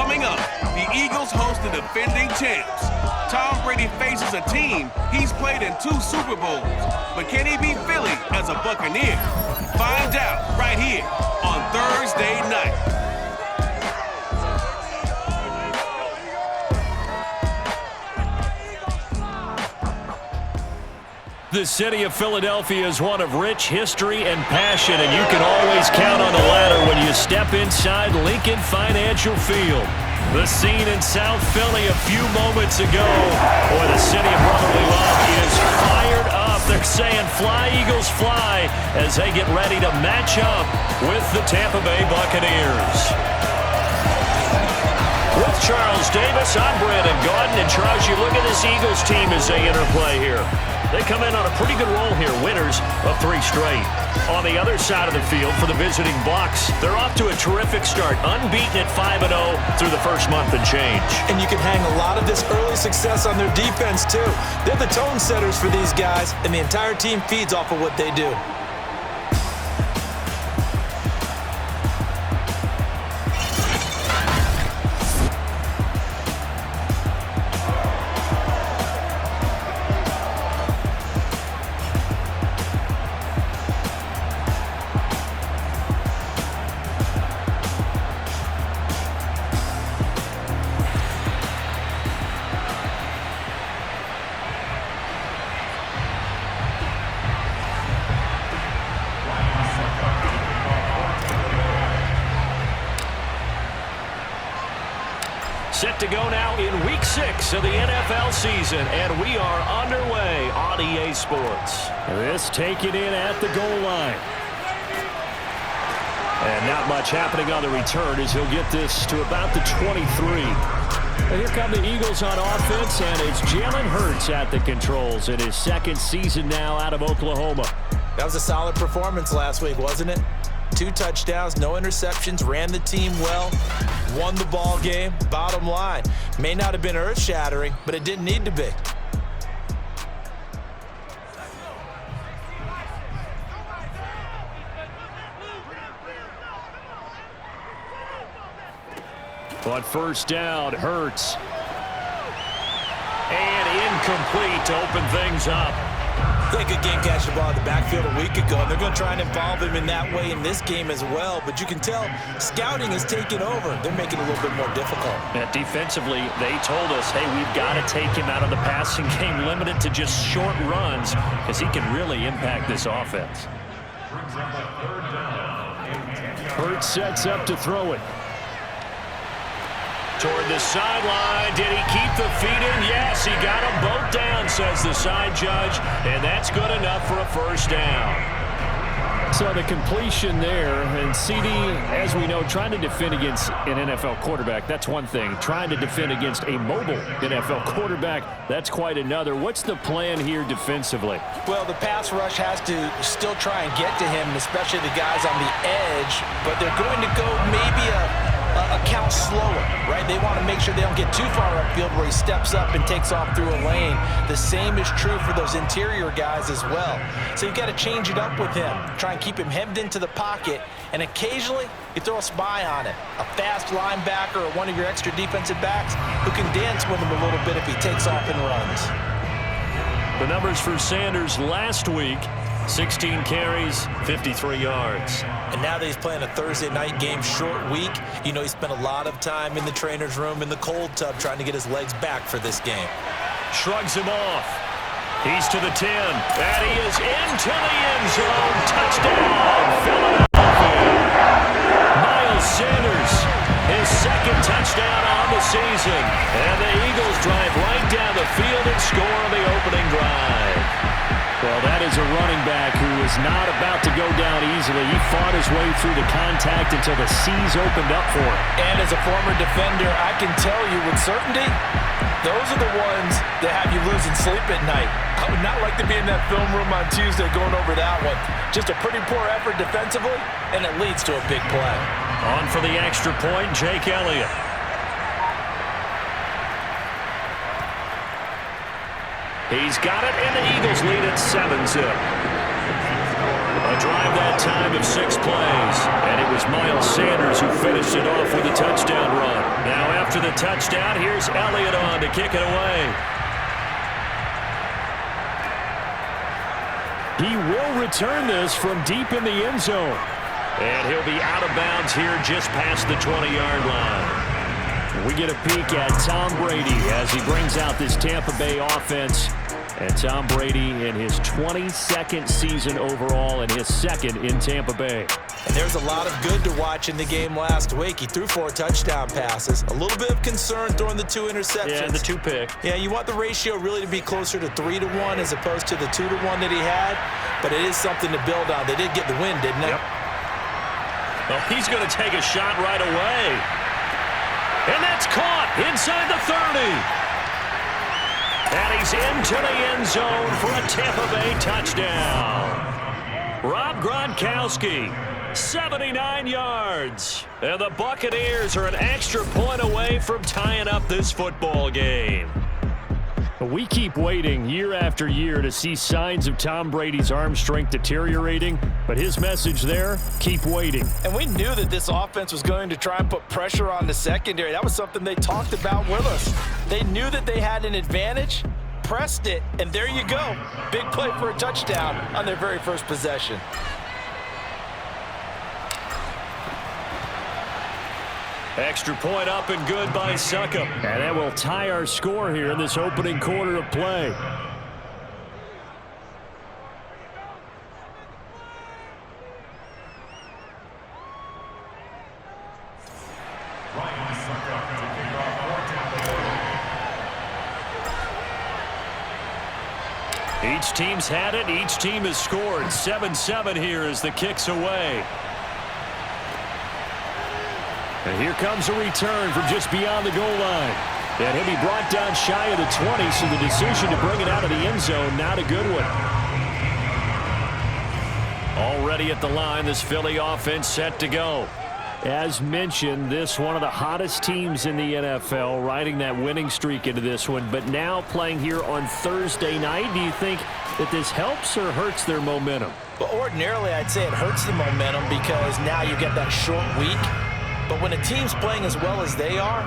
Coming up, the Eagles host the defending champs. Tom Brady faces a team he's played in 2 Super Bowls. But can he beat Philly as a Buccaneer? Find out right here on Thursday night. The city of Philadelphia is one of rich history and passion, and you can always count on the ladder when you step inside Lincoln Financial Field. The scene in South Philly a few moments ago. Boy, the city of brotherly love is fired up. They're saying, "Fly, Eagles, fly," as they get ready to match up with the Tampa Bay Buccaneers. With Charles Davis, I'm Brandon Gaudin. And Charles, you look at this Eagles team as they interplay here. They come in on a pretty good roll here, winners of 3 straight. On the other side of the field for the visiting Bucs, they're off to a terrific start, unbeaten at 5-0 through the first month and change. And you can hang a lot of this early success on their defense, too. They're the tone setters for these guys, and the entire team feeds off of what they do. Set to go now in Week 6 of the NFL season, and we are underway on EA Sports. This taken in at the goal line. And not much happening on the return as he'll get this to about the 23. And here come the Eagles on offense, and it's Jalen Hurts at the controls in his 2nd season now out of Oklahoma. That was a solid performance last week, wasn't it? 2 touchdowns, no interceptions, ran the team well, won the ball game. Bottom line, may not have been earth-shattering, but it didn't need to be. On first down, Hurts. And incomplete to open things up. They could game catch the ball in the backfield a week ago, and they're going to try and involve him in that way in this game as well. But you can tell scouting is taking over. They're making it a little bit more difficult. Defensively, they told us, hey, we've got to take him out of the passing game, limited to just short runs, because he can really impact this offense. Hurts sets up to throw it. Toward the sideline. Did he keep the feet in? Yes, he got them both down, says the side judge, and that's good enough for a first down. So the completion there, and CD, as we know, trying to defend against an NFL quarterback, that's one thing. Trying to defend against a mobile NFL quarterback, that's quite another. What's the plan here defensively? Well, the pass rush has to still try and get to him, especially the guys on the edge, but they're going to go maybe a count slower, right? They want to make sure they don't get too far upfield where he steps up and takes off through a lane. The same is true for those interior guys as well. So you've got to change it up with him. Try and keep him hemmed into the pocket, and occasionally you throw a spy on it. A fast linebacker or one of your extra defensive backs who can dance with him a little bit if he takes off and runs. The numbers for Sanders last week, 16 carries, 53 yards. And now that he's playing a Thursday night game, short week, you know he spent a lot of time in the trainer's room in the cold tub trying to get his legs back for this game. Shrugs him off. He's to the 10. And he is into the end zone. Touchdown, Philadelphia. Miles Sanders, his 2nd touchdown on the season. And the Eagles drive right down the field and score on the opening drive. Well, that is a running back who is not about to go down easily. He fought his way through the contact until the seas opened up for him. And as a former defender, I can tell you with certainty, those are the ones that have you losing sleep at night. I would not like to be in that film room on Tuesday going over that one. Just a pretty poor effort defensively, and it leads to a big play. On for the extra point, Jake Elliott. He's got it, and the Eagles lead at 7-zip. A drive that time of 6 plays, and it was Miles Sanders who finished finished it off with a touchdown run. Now after the touchdown, here's Elliott on to kick it away. He will return this from deep in the end zone. And he'll be out of bounds here just past the 20-yard line. We get a peek at Tom Brady as he brings out this Tampa Bay offense. And Tom Brady in his 22nd season overall and his second in Tampa Bay. And there's a lot of good to watch in the game last week. He threw 4 touchdown passes. A little bit of concern throwing the 2 interceptions. Yeah, the 2 pick. Yeah, you want the ratio really to be closer to 3-to-1 as opposed to the 2-to-1 that he had. But it is something to build on. They did get the win, didn't they? Yep. Well, he's going to take a shot right away. And that's caught inside the 30. And he's into the end zone for a Tampa Bay touchdown. Rob Gronkowski, 79 yards. And the Buccaneers are an extra point away from tying up this football game. We keep waiting year after year to see signs of Tom Brady's arm strength deteriorating, but his message there, keep waiting. And we knew that this offense was going to try and put pressure on the secondary. That was something they talked about with us. They knew that they had an advantage, pressed it, and there you go. Big play for a touchdown on their very first possession. Extra point up and good by Succop. And that will tie our score here in this opening quarter of play. Each team's had it. Each team has scored. 7-7 here as the kick's away. And here comes a return from just beyond the goal line. And he'll be brought down shy of the 20, so the decision to bring it out of the end zone, not a good one. Already at the line, this Philly offense set to go. As mentioned, this one of the hottest teams in the NFL, riding that winning streak into this one, but now playing here on Thursday night. Do you think that this helps or hurts their momentum? Well, ordinarily, I'd say it hurts the momentum because now you get that short week. But when a team's playing as well as they are,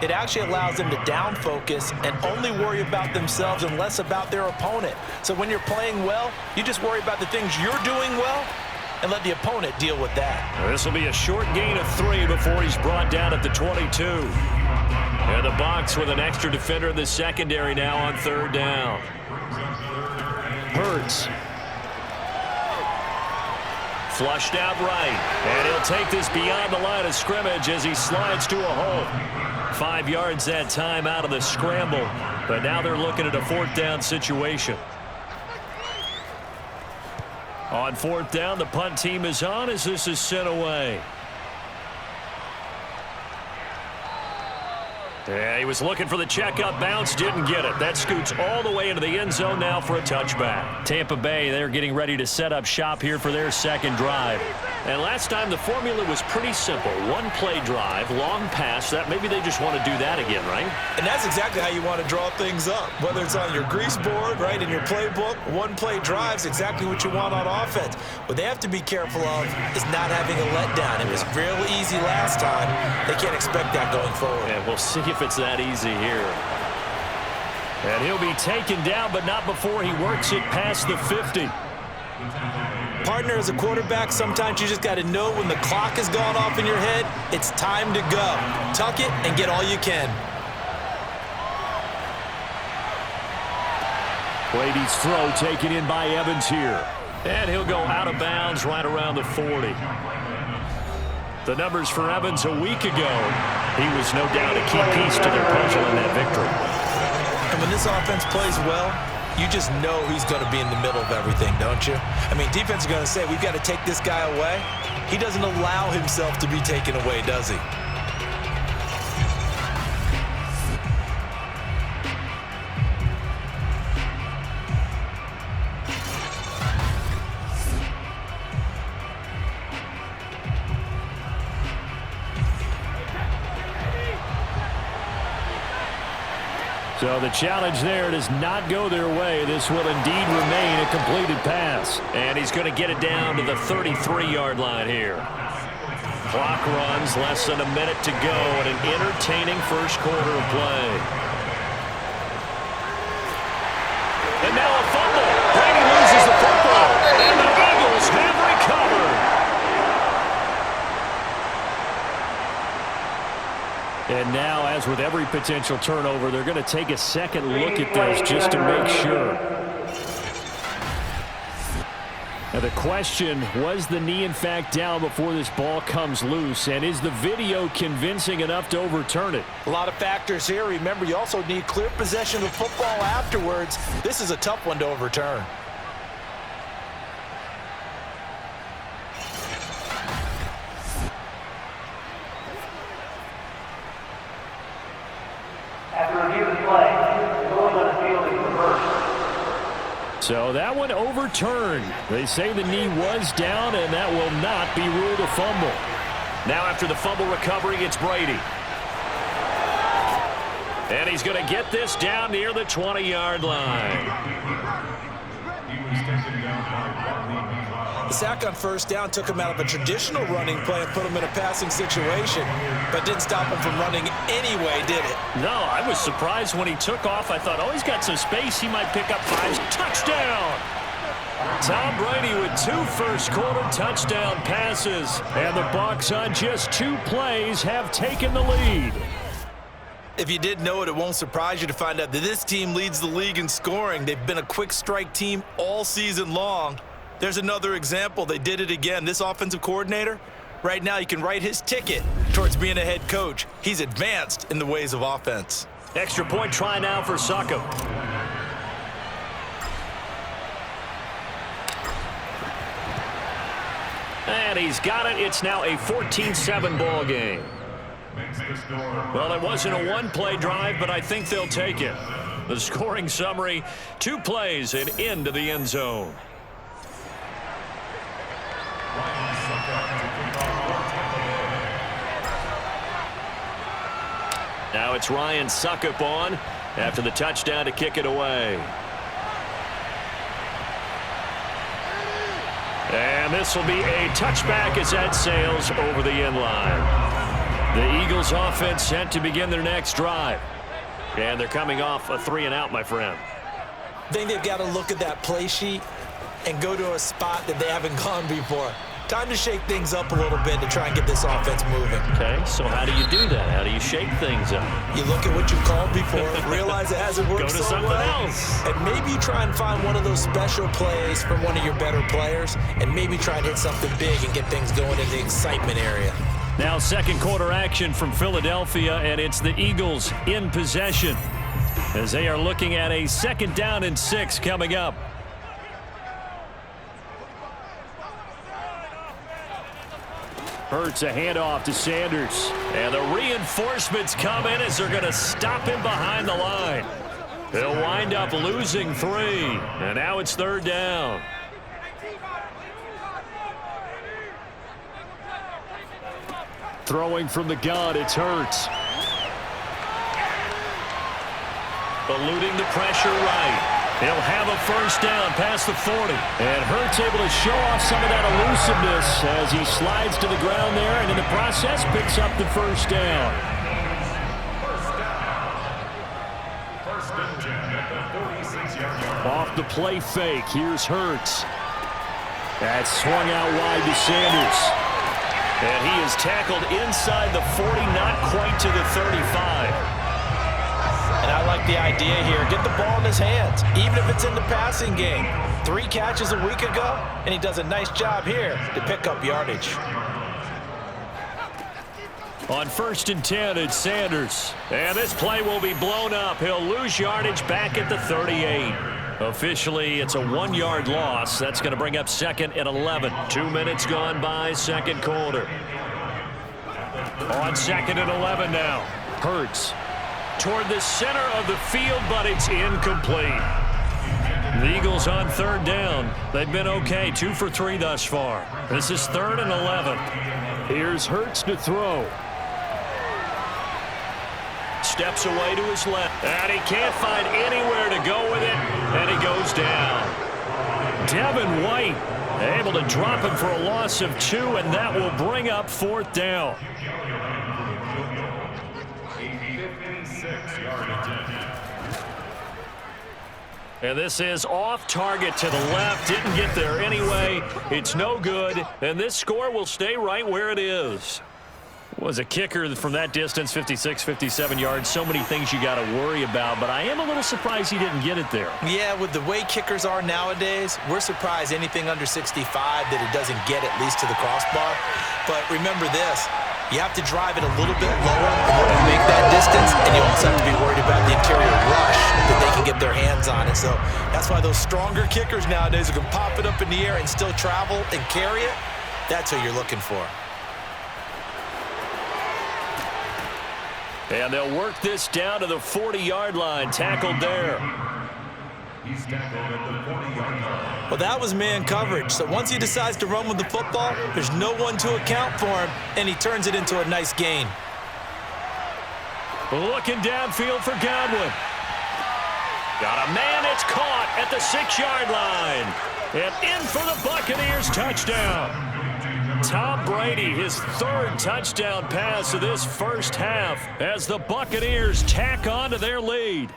it actually allows them to down focus and only worry about themselves and less about their opponent. So when you're playing well, you just worry about the things you're doing well and let the opponent deal with that. This will be a short gain of 3 before he's brought down at the 22. And the Bucs with an extra defender in the secondary now on 3rd down. Hurts. Flushed out right. And he'll take this beyond the line of scrimmage as he slides to a hole. 5 yards that time out of the scramble. But now they're looking at a 4th down situation. On 4th down, the punt team is on as this is sent away. Yeah, he was looking for the checkup bounce, didn't get it. That scoots all the way into the end zone now for a touchback. Tampa Bay, they're getting ready to set up shop here for their second drive. And last time the formula was pretty simple. 1-play drive, long pass. That maybe they just want to do that again, right? And that's exactly how you want to draw things up. Whether it's on your grease board, right, in your playbook, 1-play drive's exactly what you want on offense. What they have to be careful of is not having a letdown. It was real easy last time. They can't expect that going forward. Yeah, we'll see if it's that easy here. And he'll be taken down, but not before he works it past the 50. Partner, as a quarterback, sometimes you just got to know when the clock has gone off in your head, it's time to go. Tuck it and get all you can. Brady's throw taken in by Evans here. And he'll go out of bounds right around the 40. The numbers for Evans a week ago. He was no doubt a key piece to their puzzle in that victory. And when this offense plays well, you just know he's going to be in the middle of everything, don't you? I mean, defense is going to say, we've got to take this guy away. He doesn't allow himself to be taken away, does he? So the challenge there does not go their way. This will indeed remain a completed pass. And he's going to get it down to the 33-yard line here. Clock runs, less than a minute to go in an entertaining first quarter of play. And now a fumble. Brady loses the football, and the Eagles have recovered. And now, as with every potential turnover, they're going to take a second look at this just to make sure. Now the question, was the knee in fact down before this ball comes loose? And is the video convincing enough to overturn it? A lot of factors here. Remember, you also need clear possession of football afterwards. This is a tough one to overturn. So that one overturned. They say the knee was down, and that will not be ruled a fumble. Now after the fumble recovery, it's Brady. And he's going to get this down near the 20-yard line. The sack on first down took him out of a traditional running play and put him in a passing situation, but didn't stop him from running anyway, did it? No, I was surprised when he took off. I thought, oh, he's got some space. He might pick up 5. Touchdown! Tom Brady with 2 first-quarter touchdown passes. And the Bucs on just 2 plays have taken the lead. If you didn't know it, it won't surprise you to find out that this team leads the league in scoring. They've been a quick strike team all season long. There's another example. They did it again. This offensive coordinator, right now, you can write his ticket towards being a head coach. He's advanced in the ways of offense. Extra point try now for Succop. And he's got it. It's now a 14-7 ball game. Well, it wasn't a one-play drive, but I think they'll take it. The scoring summary, 2 plays and into the end zone. Now it's Ryan Succop on after the touchdown to kick it away. And this will be a touchback as that sails over the end line. The Eagles offense set to begin their next drive. And they're coming off a 3-and-out, my friend. I think they've got to look at that play sheet and go to a spot that they haven't gone before. Time to shake things up a little bit to try and get this offense moving. Okay, so how do you do that? How do you shake things up? You look at what you've called before, realize it hasn't worked Go to so something well, else. and maybe try and find one of those special plays from one of your better players, and maybe try and hit something big and get things going in the excitement area. Now second quarter action from Philadelphia, and it's the Eagles in possession as they are looking at a 2nd down and 6 coming up. Hurts a handoff to Sanders. And the reinforcements come in as they're going to stop him behind the line. They'll wind up losing 3. And now it's 3rd down. Throwing from the gun, it's Hurts. Eluding the pressure right. He'll have a 1st down past the 40. And Hurts able to show off some of that elusiveness as he slides to the ground there, and in the process picks up the 1st down. Off the play fake, here's Hurts. That's swung out wide to Sanders. And he is tackled inside the 40, not quite to the 35. And I like the idea here. Get the ball in his hands, even if it's in the passing game. 3 catches a week ago, and he does a nice job here to pick up yardage. On 1st and 10, it's Sanders. And this play will be blown up. He'll lose yardage back at the 38. Officially, it's a 1-yard loss. That's going to bring up 2nd and 11. 2 minutes gone by, 2nd quarter. On 2nd and 11 now. Hurts toward the center of the field, but it's incomplete. The Eagles on 3rd down. They've been okay, 2 for 3 thus far. This is 3rd and 11. Here's Hurts to throw. Steps away to his left, and he can't find anywhere to go with it, and he goes down. Devin White Able to drop him for a loss of 2, and that will bring up 4th down. And this is off target to the left. Didn't get there anyway. It's no good. And this score will stay right where it is. Was a kicker from that distance, 56, 57 yards. So many things you got to worry about, but I am a little surprised he didn't get it there. Yeah, with the way kickers are nowadays, we're surprised anything under 65 that it doesn't get at least to the crossbar. But remember this, you have to drive it a little bit lower in order to make that distance, and you also have to be worried about the interior rush that they can get their hands on it. So that's why those stronger kickers nowadays who can pop it up in the air and still travel and carry it, that's who you're looking for. And they'll work this down to the 40-yard line. Tackled there. He's tackled at the 40-yard line. Well, that was man coverage. So once he decides to run with the football, there's no one to account for him, and he turns it into a nice gain. Looking downfield for Godwin. Got a man. It's caught at the 6-yard line. And in for the Buccaneers touchdown. Tom Brady, his 3rd touchdown pass of this first half as the Buccaneers tack on to their lead.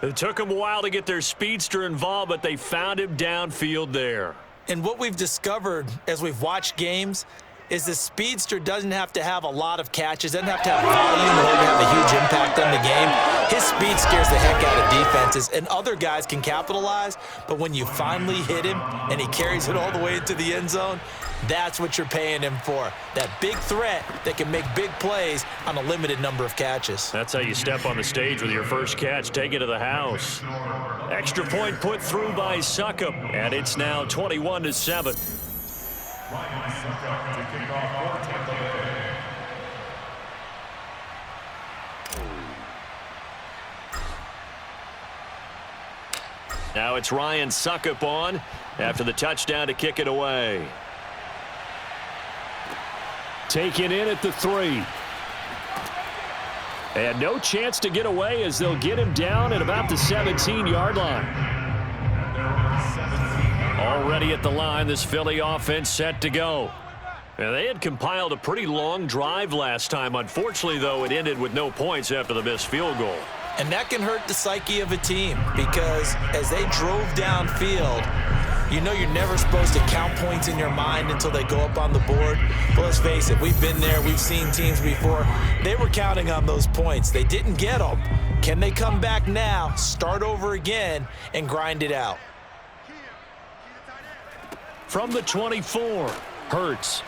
It took them a while to get their speedster involved, but they found him downfield there. And what we've discovered as we've watched games is the speedster doesn't have to have a lot of catches, doesn't have to have volume in order to have a huge impact on the game. His speed scares the heck out of defenses, and other guys can capitalize, but when you finally hit him and he carries it all the way into the end zone, that's what you're paying him for. That big threat that can make big plays on a limited number of catches. That's how you step on the stage with your first catch. Take it to the house. Extra point put through by Succop, and it's now 21-7. Ryan Succop to kick off for Tampa Bay. Now it's Ryan Succop on after the touchdown to kick it away. Taken in at the 3. And no chance to get away as they'll get him down at about the 17-yard line. Already at the line, this Philly offense set to go. And they had compiled a pretty long drive last time. Unfortunately, though, it ended with no points after the missed field goal. And that can hurt the psyche of a team because as they drove downfield, you know you're never supposed to count points in your mind until they go up on the board. But let's face it, we've been there. We've seen teams before. They were counting on those points. They didn't get them. Can they come back now, start over again, and grind it out? From the 24, Hurts.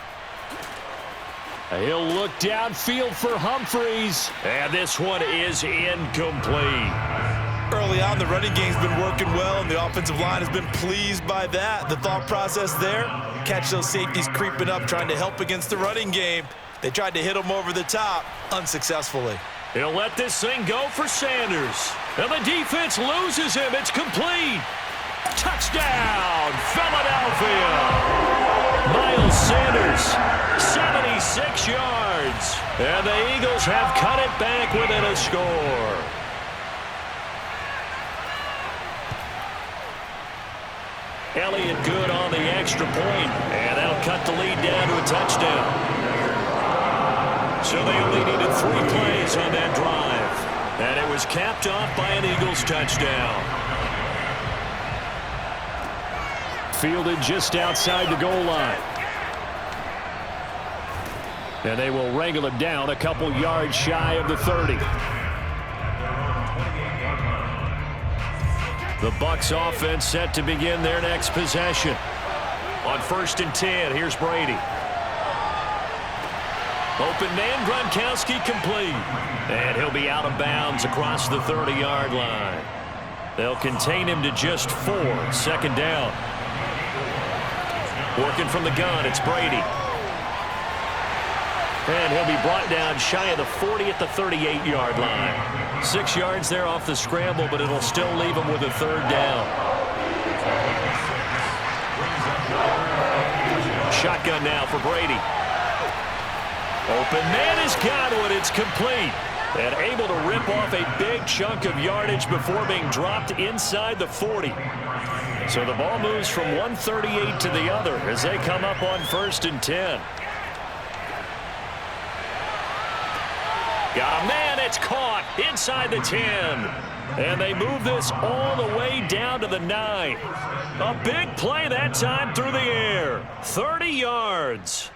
He'll look downfield for Humphreys. And this one is incomplete. Early on, the running game's been working well, and the offensive line has been pleased by that. The thought process there, catch those safeties creeping up, trying to help against the running game. They tried to hit him over the top, unsuccessfully. He'll let this thing go for Sanders. And the defense loses him. It's complete. Touchdown, Philadelphia. Miles Sanders, 76 yards. And the Eagles have cut it back within a score. Elliott good on the extra point, and that'll cut the lead down to a touchdown. So they only needed 3 plays on that drive, and it was capped off by an Eagles touchdown. Fielded just outside the goal line. And they will wrangle him down a couple yards shy of the 30. The Bucs offense set to begin their next possession. On 1st and 10, here's Brady. Open man, Gronkowski complete. And he'll be out of bounds across the 30-yard line. They'll contain him to just 4. 2nd down. Working from the gun, it's Brady. And he'll be brought down shy of the 40 at the 38-yard line. 6 yards there off the scramble, but it'll still leave him with a 3rd down. Shotgun now for Brady. Open man is Godwin. It's complete. And able to rip off a big chunk of yardage before being dropped inside the 40. So the ball moves from 138 to the other as they come up on 1st and 10. Got a man, it's caught inside the 10. And they move this all the way down to the 9. A big play that time through the air. 30 yards.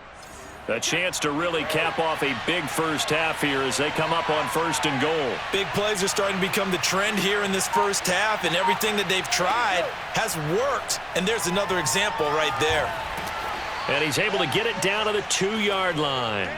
A chance to really cap off a big first half here as they come up on 1st and goal. Big plays are starting to become the trend here in this first half, and everything that they've tried has worked. And there's another example right there. And he's able to get it down to the 2-yard line.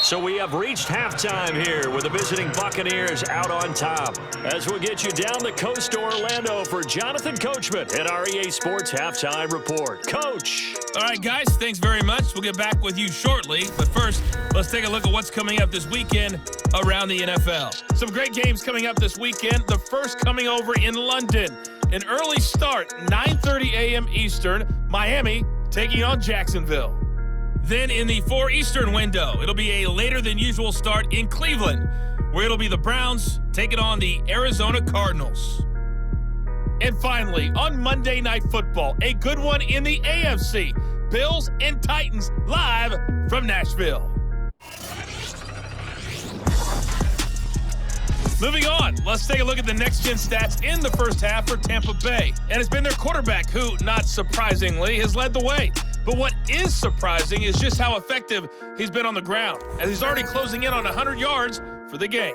So we have reached halftime here with the visiting Buccaneers out on top. As we'll get you down the coast to Orlando for Jonathan Coachman at our EA Sports Halftime Report. Coach. All right, guys, thanks very much. We'll get back with you shortly. But first, let's take a look at what's coming up this weekend around the NFL. Some great games coming up this weekend. The first coming over in London. An early start, 9:30 a.m. Eastern. Miami taking on Jacksonville. Then in the 4 Eastern window, it'll be a later than usual start in Cleveland, where it'll be the Browns taking on the Arizona Cardinals. And finally, on Monday Night Football, a good one in the AFC, Bills and Titans live from Nashville. Moving on, let's take a look at the next-gen stats in the first half for Tampa Bay. And it's been their quarterback who, not surprisingly, has led the way. But what is surprising is just how effective he's been on the ground, as he's already closing in on 100 yards for the game.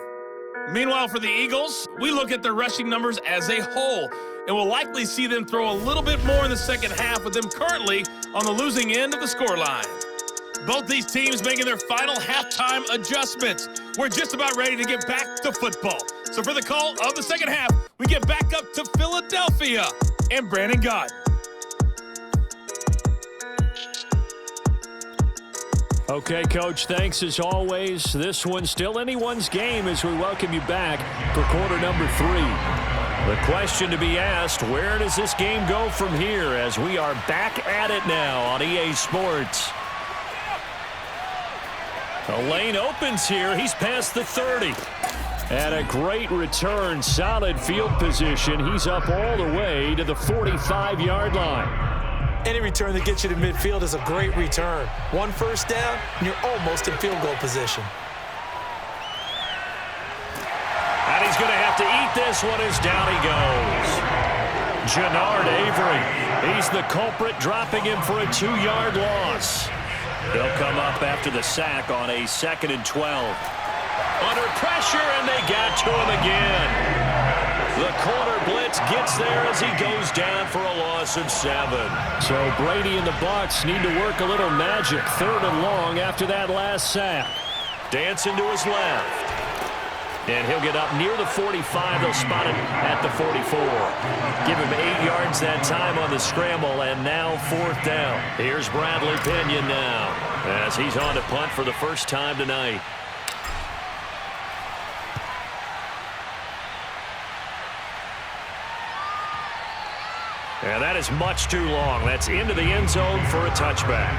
Meanwhile, for the Eagles, we look at their rushing numbers as a whole, and we'll likely see them throw a little bit more in the second half, with them currently on the losing end of the scoreline. Both these teams making their final halftime adjustments. We're just about ready to get back to football. So for the call of the second half, we get back up to Philadelphia and Brandon Gott. Okay, Coach, thanks as always. This one's still anyone's game as we welcome you back for quarter number 3. The question to be asked, where does this game go from here as we are back at it now on EA Sports? The lane opens here. He's past the 30. And a great return, solid field position. He's up all the way to the 45-yard line. Any return that gets you to midfield is a great return. One first down, and you're almost in field goal position. And he's going to have to eat this one as down he goes. Jannard Avery. He's the culprit, dropping him for a 2-yard loss. They'll come up after the sack on a 2nd and 12. Under pressure, and they got to him again. The corner blitz gets there as he goes down for a loss of 7. So Brady and the Bucs need to work a little magic. 3rd and long after that last sack. Dancing to his left. And he'll get up near the 45. They'll spot it at the 44. Give him 8 yards that time on the scramble, and now 4th down. Here's Bradley Pinion now as he's on to punt for the first time tonight. And that is much too long. That's into the end zone for a touchback.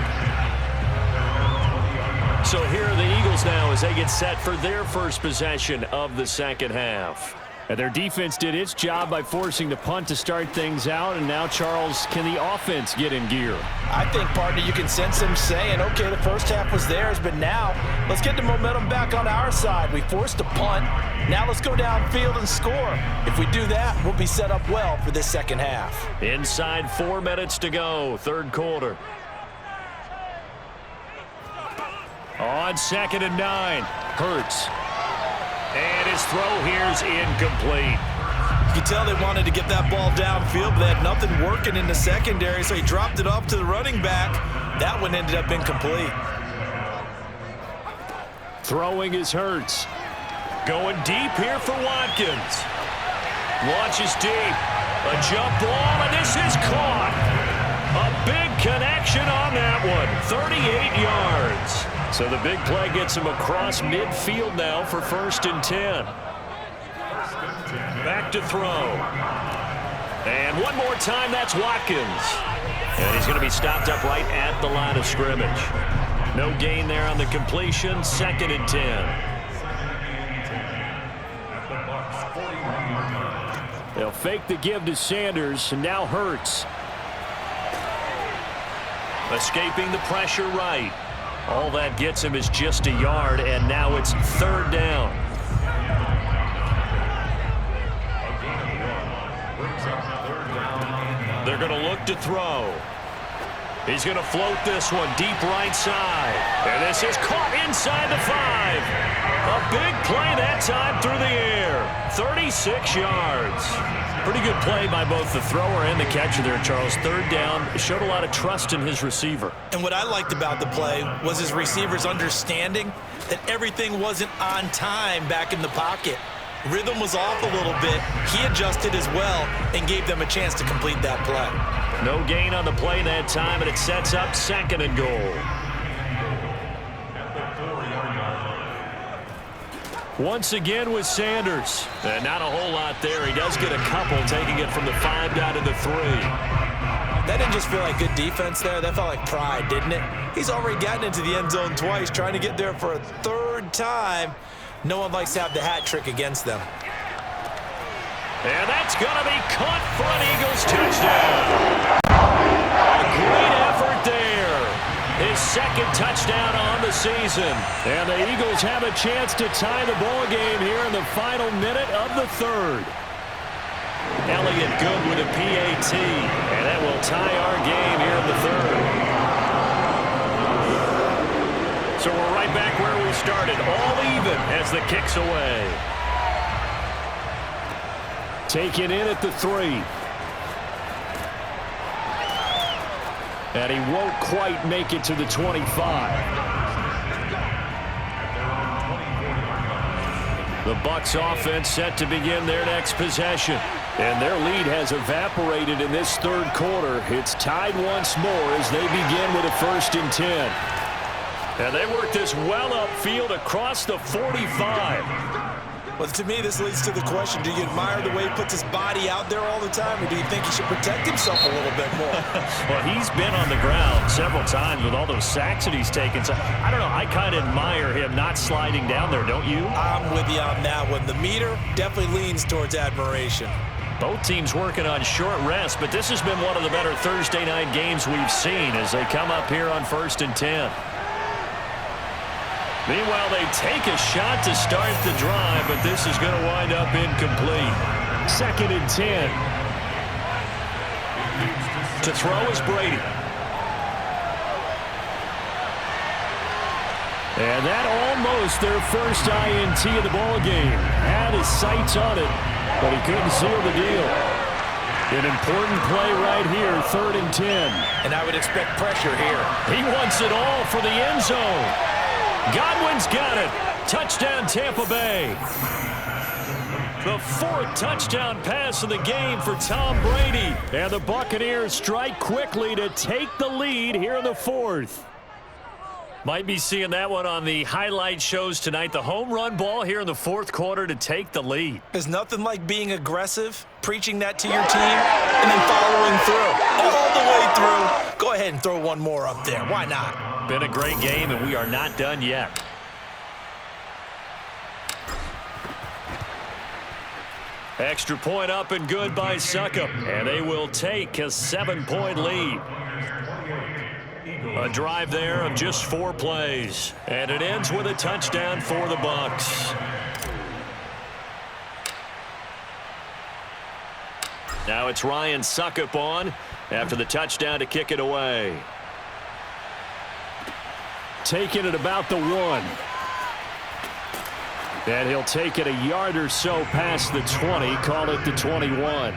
So here are the Eagles now as they get set for their first possession of the second half. And their defense did its job by forcing the punt to start things out. And now, Charles, can the offense get in gear? I think, partner, you can sense them saying, okay, the first half was theirs, but now let's get the momentum back on our side. We forced a punt. Now let's go downfield and score. If we do that, we'll be set up well for this second half. Inside 4 minutes to go, 3rd quarter. On 2nd and 9, Hurts. And his throw here is incomplete. You can tell they wanted to get that ball downfield, but they had nothing working in the secondary, so he dropped it off to the running back. That one ended up incomplete. Throwing is Hurts. Going deep here for Watkins. Launches deep. A jump ball, and this is caught. A big connection on that one. 38 yards. So the big play gets him across midfield now for 1st and 10. Back to throw. And one more time, that's Watkins. And he's going to be stopped up right at the line of scrimmage. No gain there on the completion. 2nd and 10. They'll fake the give to Sanders, and now Hurts. Escaping the pressure right. All that gets him is just a yard, and now it's third down. They're going to look to throw. He's going to float this one deep right side. And this is caught inside the 5. A big play that time through the air. 36 yards. Pretty good play by both the thrower and the catcher there, Charles. Third down. Showed a lot of trust in his receiver. And what I liked about the play was his receiver's understanding that everything wasn't on time back in the pocket. Rhythm was off a little bit. He adjusted as well and gave them a chance to complete that play. No gain on the play that time, and it sets up 2nd and goal. Once again with Sanders. And not a whole lot there. He does get a couple, taking it from the 5 down to the 3. That didn't just feel like good defense there. That felt like pride, didn't it? He's already gotten into the end zone twice, trying to get there for a 3rd time. No one likes to have the hat trick against them. And that's going to be caught for an Eagles touchdown. A great effort there. His 2nd touchdown on the season. And the Eagles have a chance to tie the ball game here in the final minute of the 3rd. Elliott good with a PAT. And that will tie our game here in the 3rd. So we're right back where we started, all even as the kick's away. Taken in at the 3. And he won't quite make it to the 25. The Bucs offense set to begin their next possession. And their lead has evaporated in this 3rd quarter. It's tied once more as they begin with a 1st and 10. And they work this well upfield across the 45. Well, to me, this leads to the question, do you admire the way he puts his body out there all the time, or do you think he should protect himself a little bit more? Well, he's been on the ground several times with all those sacks that he's taken. So, I don't know, I kind of admire him not sliding down there, don't you? I'm with you on that one. The meter definitely leans towards admiration. Both teams working on short rest, but this has been one of the better Thursday night games we've seen as they come up here on 1st and 10. Meanwhile, they take a shot to start the drive, but this is going to wind up incomplete. 2nd and 10. To throw is Brady. And that almost their first INT of the ballgame. Had his sights on it, but he couldn't seal the deal. An important play right here, 3rd and 10. And I would expect pressure here. He wants it all for the end zone. Godwin's got it. Touchdown, Tampa Bay. The 4th touchdown pass of the game for Tom Brady. And the Buccaneers strike quickly to take the lead here in the 4th. Might be seeing that one on the highlight shows tonight. The home run ball here in the 4th quarter to take the lead. There's nothing like being aggressive, preaching that to your team, and then following through. All the way through. Go ahead and throw one more up there. Why not? Been a great game, and we are not done yet. Extra point up and good by Succop. And they will take a 7-point lead. A drive there of just 4 plays. And it ends with a touchdown for the Bucs. Now it's Ryan Succop on after the touchdown to kick it away. Taking it about the 1. And he'll take it a yard or so past the 20, call it the 21.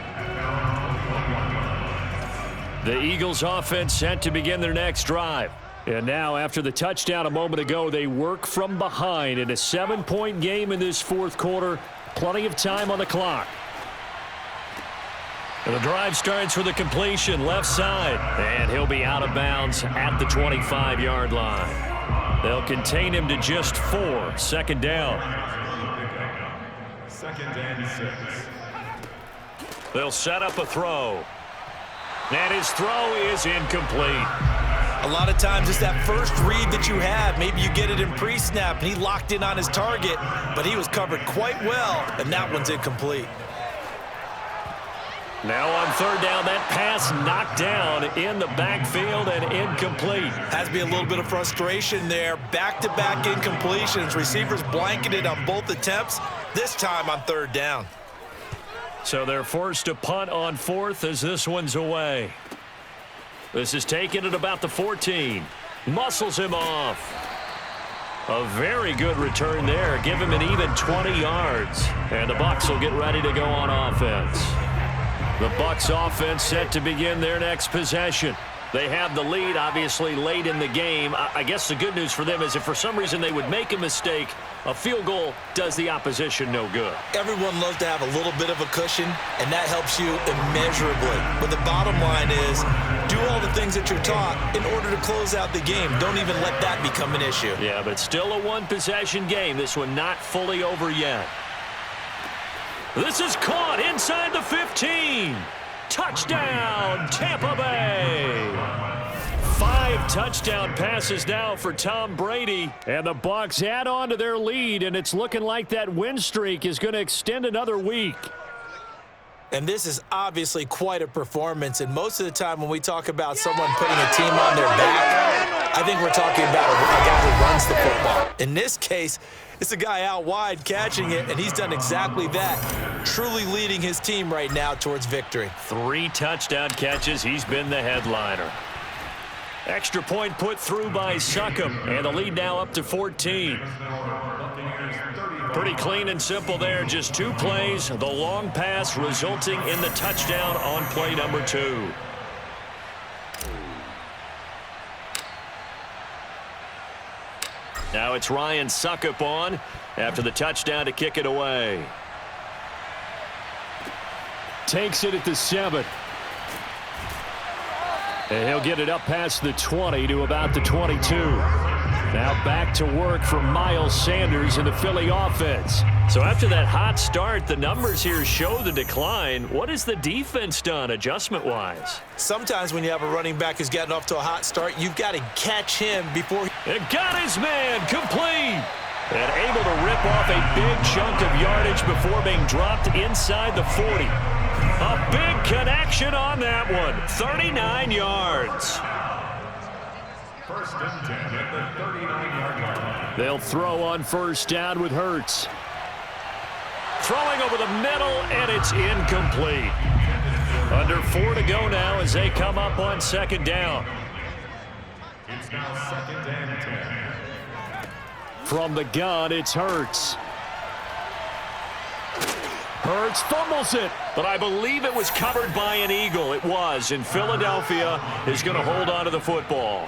The Eagles offense set to begin their next drive. And now after the touchdown a moment ago, they work from behind in a 7-point game in this 4th quarter. Plenty of time on the clock. And the drive starts with a completion left side. And he'll be out of bounds at the 25-yard line. They'll contain him to just 4. 2nd down. 2nd and 6. They'll set up a throw. And his throw is incomplete. A lot of times it's that first read that you have. Maybe you get it in pre-snap, and he locked in on his target, but he was covered quite well, and that one's incomplete. Now on third down, that pass knocked down in the backfield and incomplete. Has to be a little bit of frustration there. Back-to-back incompletions. Receivers blanketed on both attempts, this time on third down. So they're forced to punt on fourth as this one's away. This is taken at about the 14. Muscles him off. A very good return there. Give him an even 20 yards. And the Bucs will get ready to go on offense. The Bucs offense set to begin their next possession. They have the lead, obviously, late in the game. I guess the good news for them is if for some reason they would make a mistake, a field goal does the opposition no good. Everyone loves to have a little bit of a cushion, and that helps you immeasurably. But the bottom line is, do all the things that you're taught in order to close out the game. Don't even let that become an issue. Yeah, but still a one-possession game. This one not fully over yet. This is caught inside the 15. Touchdown, Tampa Bay. 5 touchdown passes now for Tom Brady. And the Bucs add on to their lead, and it's looking like that win streak is going to extend another week. And this is obviously quite a performance. And most of the time when we talk about someone putting a team on their back, I think we're talking about a guy who runs the football. In this case, it's a guy out wide catching it, and he's done exactly that, truly leading his team right now towards victory. 3 touchdown catches. He's been the headliner. Extra point put through by Succop, and the lead now up to 14. Pretty clean and simple there. Just 2 plays. The long pass resulting in the touchdown on play number 2. Now it's Ryan Succop on after the touchdown to kick it away. Takes it at the 7. And he'll get it up past the 20 to about the 22. Now back to work for Miles Sanders in the Philly offense. So after that hot start, the numbers here show the decline. What has the defense done adjustment-wise? Sometimes when you have a running back who's gotten off to a hot start, you've got to catch him before he... And got his man complete. And able to rip off a big chunk of yardage before being dropped inside the 40. A big connection on that one. 39 yards. First and 10 at the 39-yard line. They'll throw on first down with Hurts. Throwing over the middle, and it's incomplete. Under 4 to go now as they come up on second down. It's now second and 10. From the gun, it's Hurts. Hurts fumbles it, but I believe it was covered by an Eagle. It was, and Philadelphia is going to hold on to the football.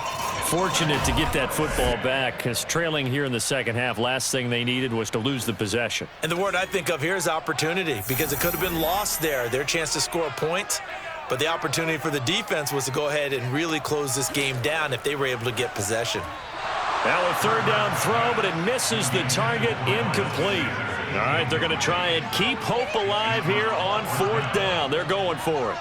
Fortunate to get that football back, because trailing here in the second half, last thing they needed was to lose the possession. And the word I think of here is opportunity, because it could have been lost there, their chance to score a point. But the opportunity for the defense was to go ahead and really close this game down if they were able to get possession. Now a third down throw, but it misses the target, incomplete. All right, they're going to try and keep hope alive here on fourth down. They're going for it.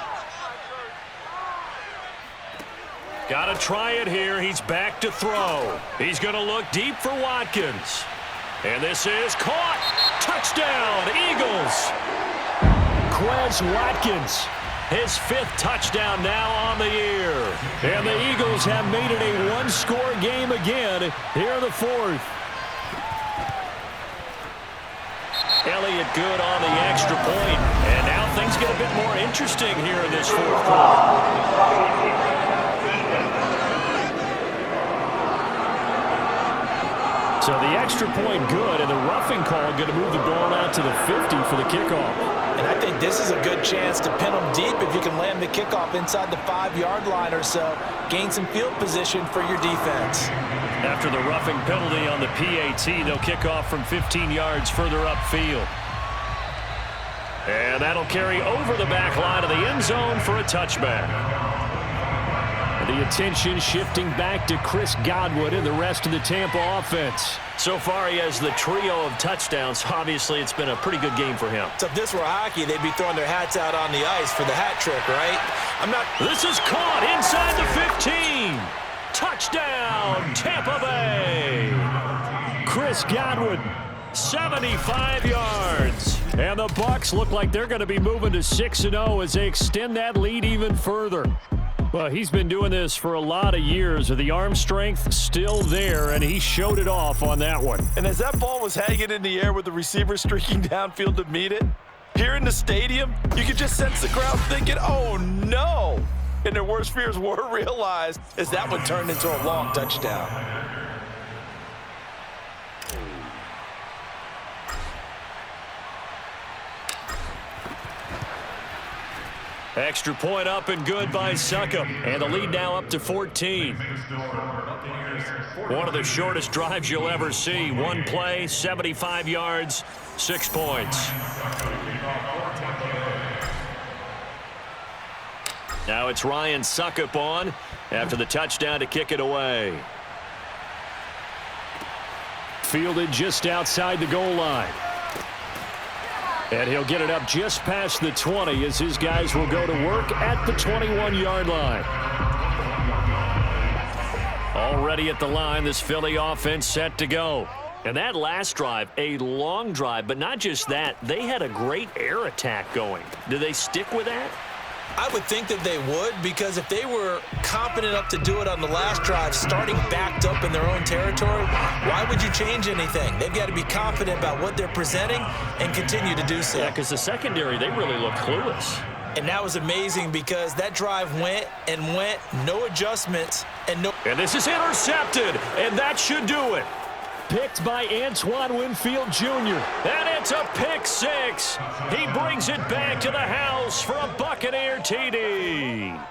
Got to try it here. He's back to throw. He's going to look deep for Watkins. And this is caught. Touchdown, Eagles. Quez Watkins, his 5th touchdown now on the year. And the Eagles have made it a one-score game again here in the 4th. Elliott good on the extra point. And now things get a bit more interesting here in this 4th quarter. So the extra point good, and the roughing call going to move the ball out to the 50 for the kickoff. And I think this is a good chance to pin them deep if you can land the kickoff inside the 5-yard line or so. Gain some field position for your defense. After the roughing penalty on the PAT, they'll kick off from 15 yards further upfield. And that'll carry over the back line of the end zone for a touchback. The attention shifting back to Chris Godwin and the rest of the Tampa offense. So far, he has the trio of touchdowns. Obviously, it's been a pretty good game for him. So if this were hockey, they'd be throwing their hats out on the ice for the hat trick, right? This is caught inside the 15. Touchdown, Tampa Bay. Chris Godwin 75 yards. And the Bucs look like they're going to be moving to 6-0 as they extend that lead even further. Well, he's been doing this for a lot of years. The arm strength still there, and he showed it off on that one. And as that ball was hanging in the air with the receiver streaking downfield to meet it, here in the stadium, you could just sense the crowd thinking, oh, no. And their worst fears were realized as that one turned into a long touchdown. Extra point up and good by Succop. And the lead now up to 14. One of the shortest drives you'll ever see. One play, 75 yards, 6 points. Now it's Ryan Succop on after the touchdown to kick it away. Fielded just outside the goal line. And he'll get it up just past the 20 as his guys will go to work at the 21-yard line. Already at the line, this Philly offense set to go. And that last drive, a long drive, but not just that. They had a great air attack going. Do they stick with that? I would think that they would, because if they were confident enough to do it on the last drive, starting backed up in their own territory, why would you change anything? They've got to be confident about what they're presenting and continue to do so. Yeah, because the secondary, they really look clueless. And that was amazing because that drive went and went, no adjustments, and no... And this is intercepted, and that should do it. Picked by Antoine Winfield Jr. And it's a pick six. He brings it back to the house for a Buccaneer TD.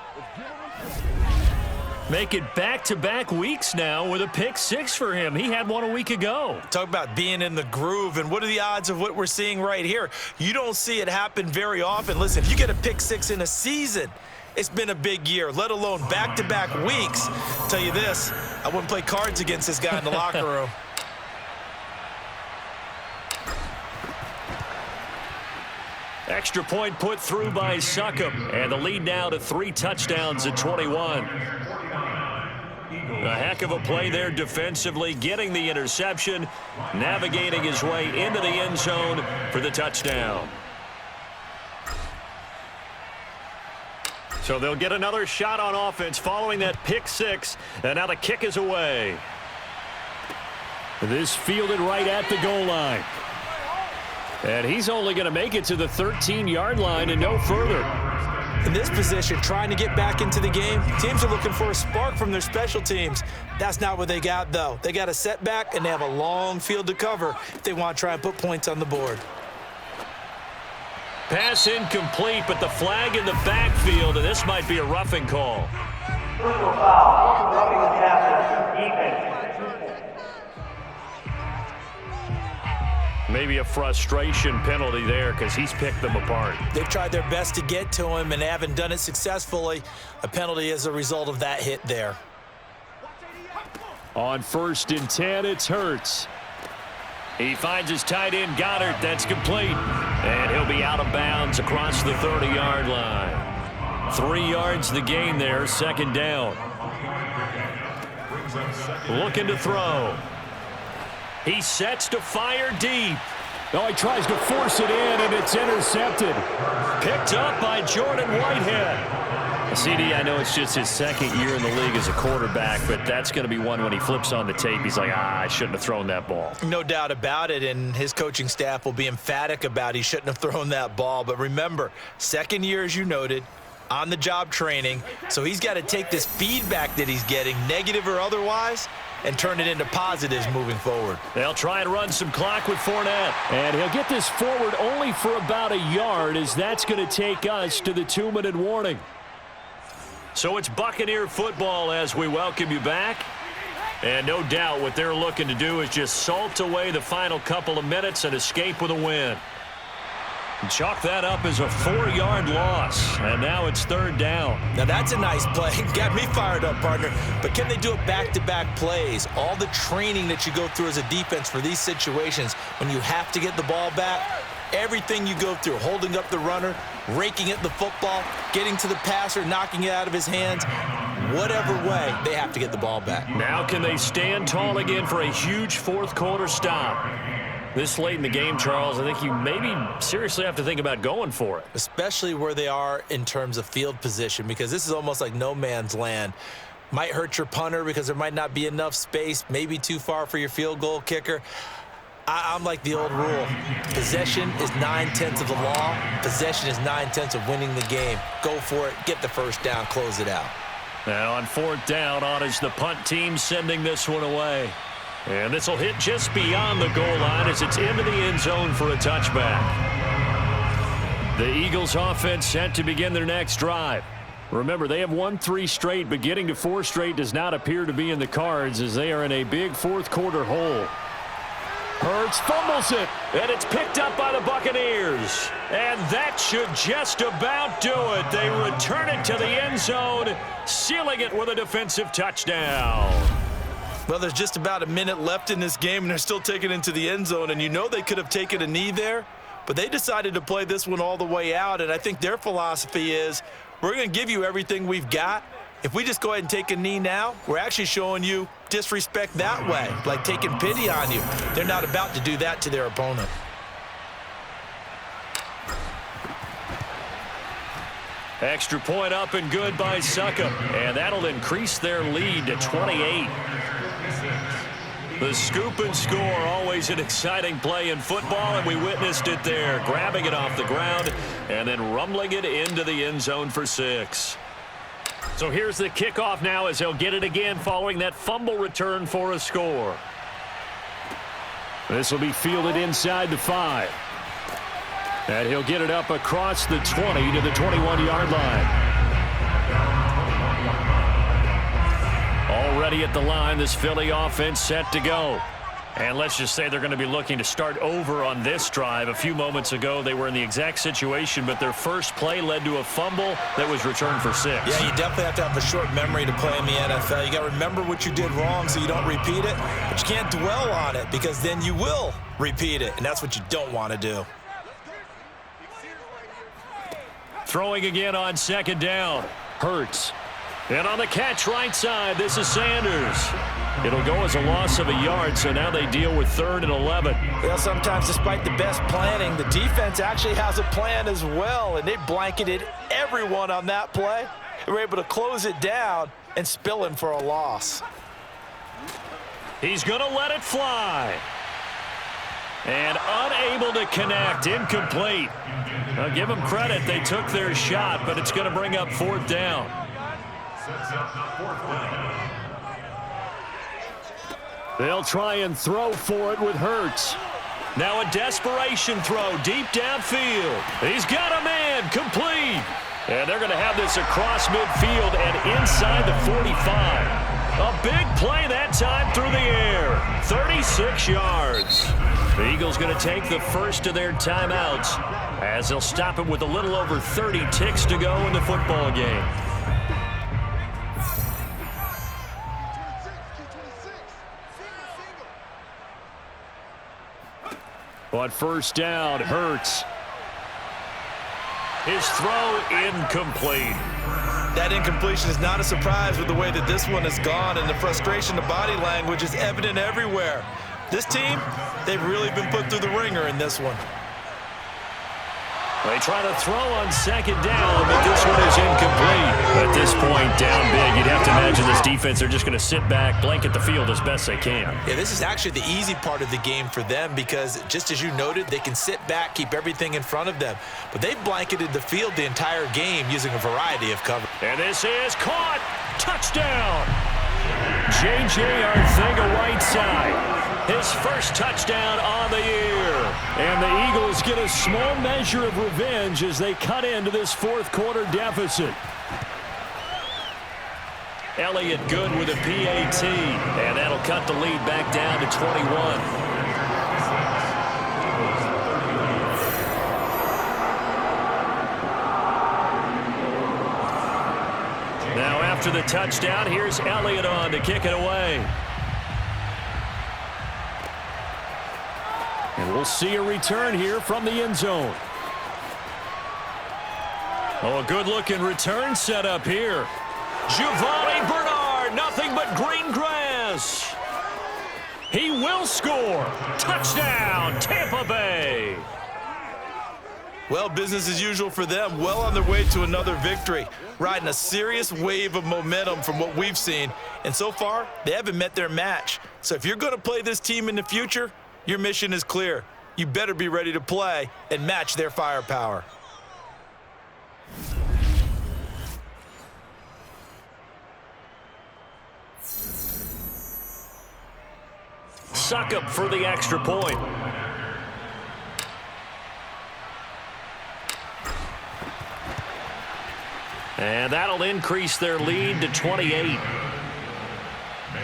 Make it back-to-back weeks now with a pick six for him. He had one a week ago. Talk about being in the groove, and what are the odds of what we're seeing right here? You don't see it happen very often. Listen, if you get a pick six in a season, it's been a big year, let alone back-to-back weeks. I'll tell you this, I wouldn't play cards against this guy in the locker room. Extra point put through by Succop, and the lead now to 3 touchdowns at 21. A heck of a play there defensively, getting the interception, navigating his way into the end zone for the touchdown. So they'll get another shot on offense following that pick six, and now the kick is away. This fielded right at the goal line. And he's only going to make it to the 13-yard line and no further. In this position, trying to get back into the game, teams are looking for a spark from their special teams. That's not what they got, though. They got a setback, and they have a long field to cover if they want to try and put points on the board. Pass incomplete, but the flag in the backfield, and this might be a roughing call. Personal foul. Roughing the passer. Defense. Maybe a frustration penalty there because he's picked them apart. They've tried their best to get to him and haven't done it successfully. A penalty as a result of that hit there. On 1st and 10, it's Hurts. He finds his tight end, Goddard. That's complete. And he'll be out of bounds across the 30-yard line. 3 yards the gain there, 2nd down. Looking to throw. He sets to fire deep. Oh, he tries to force it in, and it's intercepted. Picked up by Jordan Whitehead. CD, I know it's just his 2nd year in the league as a quarterback, but that's going to be one when he flips on the tape. He's like, I shouldn't have thrown that ball. No doubt about it, and his coaching staff will be emphatic about he shouldn't have thrown that ball. But remember, 2nd year, as you noted, on-the-job training, so he's got to take this feedback that he's getting, negative or otherwise, and turn it into positives moving forward. They'll try and run some clock with Fournette. And he'll get this forward only for about a yard, as that's going to take us to the 2-minute warning. So it's Buccaneer football as we welcome you back. And no doubt what they're looking to do is just salt away the final couple of minutes and escape with a win. Chalk that up as a 4-yard loss, and now it's 3rd down. Now that's a nice play. Got me fired up, partner. But can they do it back-to-back plays? All the training that you go through as a defense for these situations, when you have to get the ball back, everything you go through, holding up the runner, raking at the football, getting to the passer, knocking it out of his hands, whatever way, they have to get the ball back. Now can they stand tall again for a huge 4th quarter stop? This late in the game, Charles, I think you maybe seriously have to think about going for it. Especially where they are in terms of field position, because this is almost like no man's land. Might hurt your punter because there might not be enough space, maybe too far for your field goal kicker. I'm like the old rule. Possession is 9/10 of the law. Possession is 9/10 of winning the game. Go for it, get the first down, close it out. Now on 4th down, on is the punt team sending this one away. And this will hit just beyond the goal line as it's into the end zone for a touchback. The Eagles offense set to begin their next drive. Remember, they have won 3 straight, but getting to 4 straight does not appear to be in the cards as they are in a big fourth quarter hole. Hurts fumbles it, and it's picked up by the Buccaneers. And that should just about do it. They return it to the end zone, sealing it with a defensive touchdown. Well, there's just about a minute left in this game, and they're still taking it into the end zone. And you know they could have taken a knee there, but they decided to play this one all the way out. And I think their philosophy is, we're going to give you everything we've got. If we just go ahead and take a knee now, we're actually showing you disrespect that way, like taking pity on you. They're not about to do that to their opponent. Extra point up and good by Suckup, and that'll increase their lead to 28. The scoop and score, always an exciting play in football, and we witnessed it there, grabbing it off the ground and then rumbling it into the end zone for 6. So here's the kickoff now as he'll get it again following that fumble return for a score. This will be fielded inside the 5. And he'll get it up across the 20 to the 21-yard line. Already at the line, this Philly offense set to go. And let's just say they're going to be looking to start over on this drive. A few moments ago, they were in the exact situation, but their first play led to a fumble that was returned for 6. Yeah, you definitely have to have a short memory to play in the NFL. You got to remember what you did wrong so you don't repeat it, but you can't dwell on it because then you will repeat it, and that's what you don't want to do. Throwing again on 2nd down. Hurts. And on the catch right side, this is Sanders. It'll go as a loss of a yard, so now they deal with 3rd and 11. Well, sometimes despite the best planning, the defense actually has a plan as well, and they blanketed everyone on that play. They were able to close it down and spill him for a loss. He's going to let it fly. And unable to connect, incomplete. I'll give them credit, they took their shot, but it's going to bring up 4th down. They'll try and throw for it with Hurts. Now a desperation throw deep downfield. He's got a man, complete. And they're going to have this across midfield and inside the 45. A big play that time through the air. 36 yards. The Eagles going to take the first of their timeouts as they'll stop him with a little over 30 ticks to go in the football game. On 1st down, Hurts. His throw incomplete. That incompletion is not a surprise with the way that this one has gone, and the frustration, the body language is evident everywhere. This team, they've really been put through the ringer in this one. They try to throw on 2nd down, but this one is incomplete. At this point, down big, you'd have to imagine this defense, they're just going to sit back, blanket the field as best they can. Yeah, this is actually the easy part of the game for them because, just as you noted, they can sit back, keep everything in front of them. But they've blanketed the field the entire game using a variety of cover. And this is caught. Touchdown. J.J. Arcega-Whiteside. His first touchdown on the year. And the Eagles get a small measure of revenge as they cut into this fourth quarter deficit. Elliott good with a PAT. And that'll cut the lead back down to 21. Now after the touchdown, here's Elliott on to kick it away. And we'll see a return here from the end zone. Oh, a good-looking return set up here. Giovanni Bernard, nothing but green grass. He will score. Touchdown, Tampa Bay. Well, business as usual for them. Well on their way to another victory. Riding a serious wave of momentum from what we've seen. And so far, they haven't met their match. So if you're going to play this team in the future, your mission is clear. You better be ready to play and match their firepower. Suckup for the extra point. And that'll increase their lead to 28.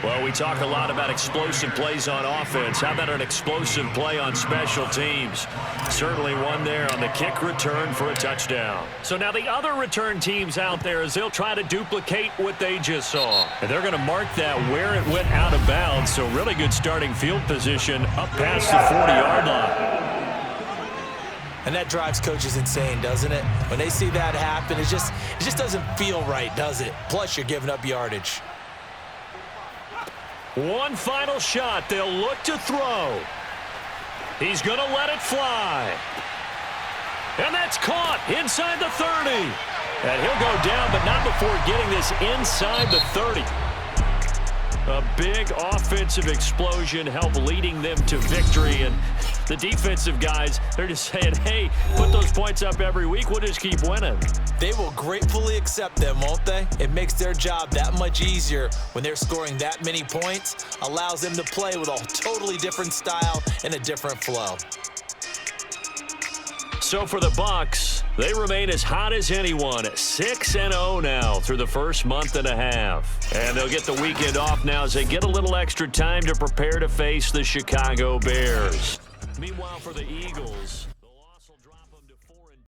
Well, we talk a lot about explosive plays on offense. How about an explosive play on special teams? Certainly one there on the kick return for a touchdown. So now the other return teams out there, as they'll try to duplicate what they just saw. And they're going to mark that where it went out of bounds. So really good starting field position up past the 40-yard line. And that drives coaches insane, doesn't it? When they see that happen, it just doesn't feel right, does it? Plus, you're giving up yardage. One final shot. They'll look to throw. He's going to let it fly. And that's caught inside the 30. And he'll go down, but not before getting this inside the 30. A big offensive explosion helped leading them to victory. And the defensive guys, they're just saying, hey, put those points up every week. We'll just keep winning. They will gratefully accept them, won't they? It makes their job that much easier when they're scoring that many points. Allows them to play with a totally different style and a different flow. So for the Bucs, they remain as hot as anyone, 6-0 now through the first month and a half. And they'll get the weekend off now as they get a little extra time to prepare to face the Chicago Bears. Meanwhile, for the Eagles,